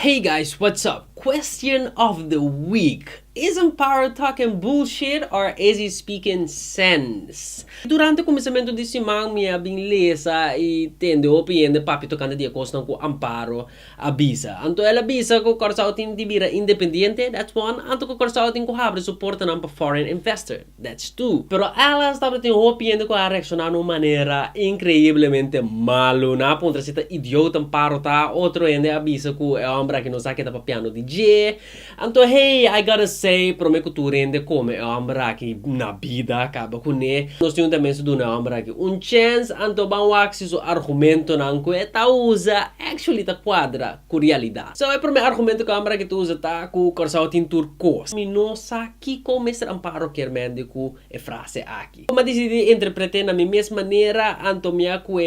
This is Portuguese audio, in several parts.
Hey guys, what's up? Question of the week. Is Amparo talking bullshit or is he speaking sense? Durante o começamento de semana, minha beleza e tendo opinião de papi tocando de coisa com Amparo avisa. Então ela avisa que o Curacao tem de vir independente, that's one. Então o Curacao tem que abrir suporte para foreign investor, that's two. Pero ela estava tendo opinião de que a reaccionar de uma maneira incrivelmente malo. Na ponta se tá idiota Amparo tá, outro ainda avisa que é um homem que não sabe que tá papiando DJ. Então hey, I gotta say para mim que tu rende como é um que na vida acaba com ele. Nós temos também se dá um que chance, então vamos axis o argumento não que tá usa actually tá quadra com realidade. So é para mim argumento que que tu usa tá com o Curacao tem turcos. Me não sabe que como esse Amparo quer médico é frase aqui. Como decidi interpretar na mesma maneira, então minha com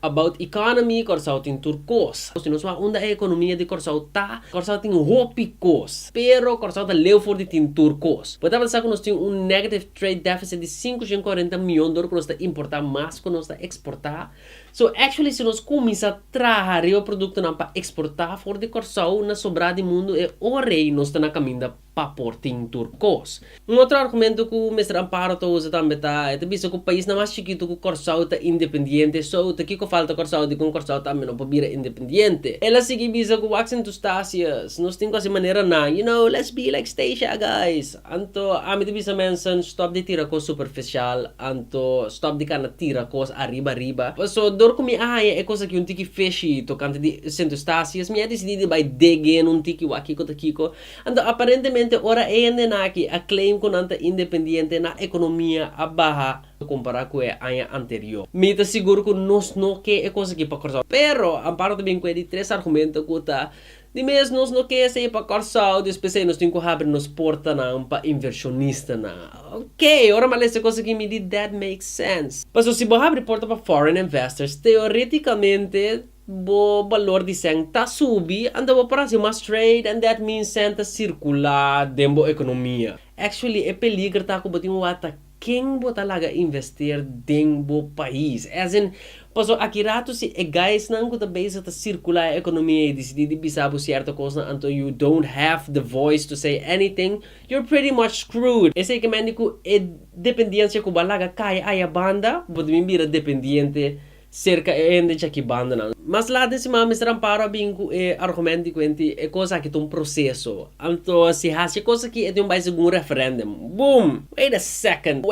about economy Curacao tem turcos. Se nós vamos onde a economia de Curacao tá, Curacao tem ropicos. Pero Curacao tá leu for de tem turcos. Pode pensar que nós temos negative trade deficit de 540 milhões de dólares que nós está importar mais que nós está exportar. So actually se nós começar a trazer o produto para exportar fora de Curacao na sobrada do mundo é orei nós está na caminho para portar em turcos. Outro argumento que o mestre Amparo usa também é que o país não é mais chiquito que o Curacao está independente, so aqui que falta Curacao de que o Curacao também não pode vir independente. Ela sigue bisa que o accent dos Tásias, nós temos essa maneira na, you know, let's be like Stasia guys. Anto, a mim bisa mention stop de tira coisa superficial, anto stop de cana tira coisa arriba. So dor kumi é coisa que tiki feshi tocante de centro Tásias, me decidi by degen tiki wakiko takiko. Anto aparentemente ora ainda naki a claim com anta independente na economia abaha comparar com a ano anterior. Me tá seguro que nós não que é coisa que para Curacao. Pero Amparo também com ele três argumentos que tá de mesmo nós não quer ser para Curacao, depois nós temos que abrir nos porta na para inversionista na. Ok, ora mas essa coisa que me diz that makes sense. Mas se você abre porta para foreign investors, teoricamente o valor de sen tá subir, anda o prazo mais trade, and that means sen tá circular dentro da economia. Actually, é peligro tá com botinho ata quem bota laga investir dentro do país. As in, paso aqui rato se é guys não que também está circular a economia e decidir de bisar certa coisa, então you don't have the voice to say anything, you're pretty much screwed. Esse é que médico é dependência que o balaga cai a banda, pode me virar dependente cerca ainda de aqui banda não. Mas lá desse mestre Amparo bingo é argumento que é coisa que tem um processo. Então se hace coisa que é de base um referendum. Boom. Wait a second.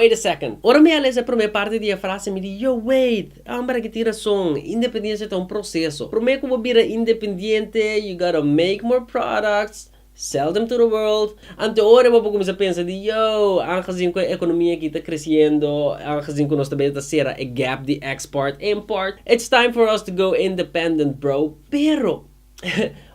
Ora me alesa a primeira parte da frase me diz, yo wait, ambra que tira som, independência é um processo. Primeiro que vou virar independente, you gotta make more products, sell them to the world. Ante ora eu vou começar a pensar de yo, aangezien que a economia aqui está crescendo, aangezien que nós também está ser a gap de export import, it's time for us to go independent, bro. Pero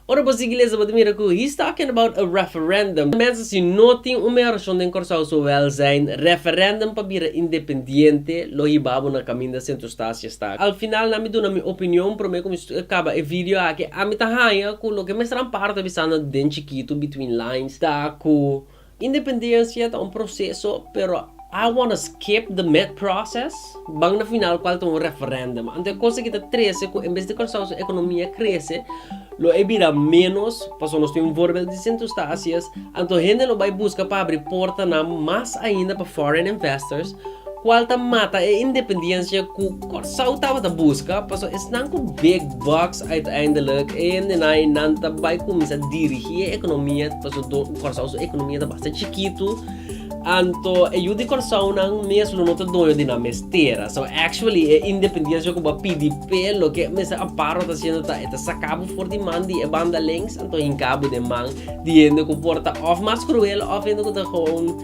ora você inglesa pode mirar que he's talking about a referendum. Mensen se não tem uma razão de Curacao so well zijn, referendum para vir independente, lo hibabo na caminho da centro-estácia está. Al final na me dou na minha opinião, para mim como acaba o vídeo aqui, a me tá raia com lo que me será parte bisando den chiquito between lines, tá com independência tá um processo, pero I wanna skip the mid process. Bang na final qual um referendum. Ante coisa que tá cresce, em vez de Curacao a economia cresce, lo é vira menos, passou nós temos um vorbel de centro-estácias, então gente lo vai buscar para abrir porta na mais ainda para foreign investors, qual tá mata a independência que Curacao tava da busca, passou es não com big bucks uiteindelijk, en não tá vai começar a dirigir a economia, passou Curacao a economia tá bastante chiquito. Anto, e de Curacao não mesmo não tá dono de na mesteira. So actually, a independência que vai pedir pelo que mesmo Amparo tá sendo tá sacado for de man de banda links, anto em cabo de man, diendo que porta of mais cruel, of indo que tá com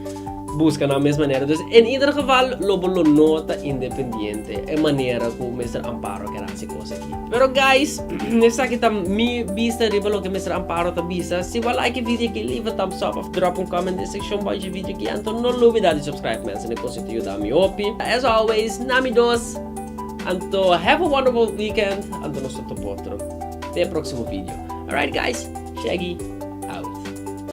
busca na mesma maneira. Então, em ieder geval, lobo lo nota independente. É maneira que o mestre Amparo quer essa coisa aqui. Pero guys, nessa aqui tá mi vista riba lo que o mestre Amparo tá vista. Se você like o vídeo aqui, leave a thumbs up, drop um comment na section abaixo do vídeo aqui. Então não olvide de subscribe, man. Se não conseguiu dar mi opi. As always, nami dos. Então, have a wonderful weekend. Então, nós estamos outro. Até o próximo vídeo. Alright guys, Shaggy.